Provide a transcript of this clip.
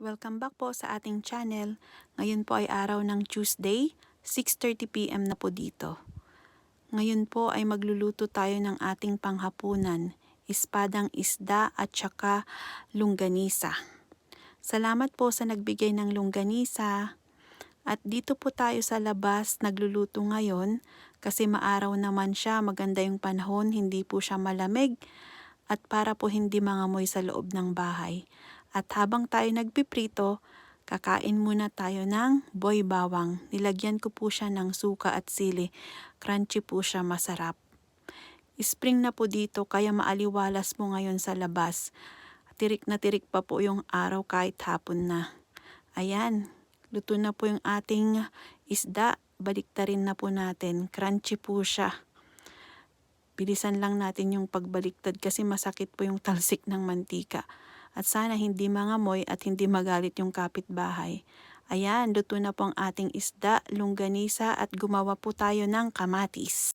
Welcome back po sa ating channel. Ngayon po ay araw ng Tuesday, 6:30 PM na po dito. Ngayon po ay magluluto tayo ng ating panghapunan, ispadang isda at saka longganisa. Salamat po sa nagbigay ng longganisa. At dito po tayo sa labas nagluluto ngayon kasi maaraw naman siya, maganda yung panahon, hindi po siya malamig at para po hindi mangamoy sa loob ng bahay. At habang tayo nagpiprito, kakain muna tayo ng boy bawang. Nilagyan ko po siya ng suka at sili. Crunchy po siya, masarap. Spring na po dito kaya maaliwalas po ngayon sa labas. Tirik na tirik pa po yung araw kahit hapon na. Ayan, luto na po yung ating isda. Baliktarin na po natin. Crunchy po siya. Bilisan lang natin yung pagbaliktad kasi masakit po yung talsik ng mantika. At sana hindi mangamoy at hindi magalit yung kapitbahay. Ayan, luto na po ang ating isda, longganisa at gumawa po tayo ng kamatis.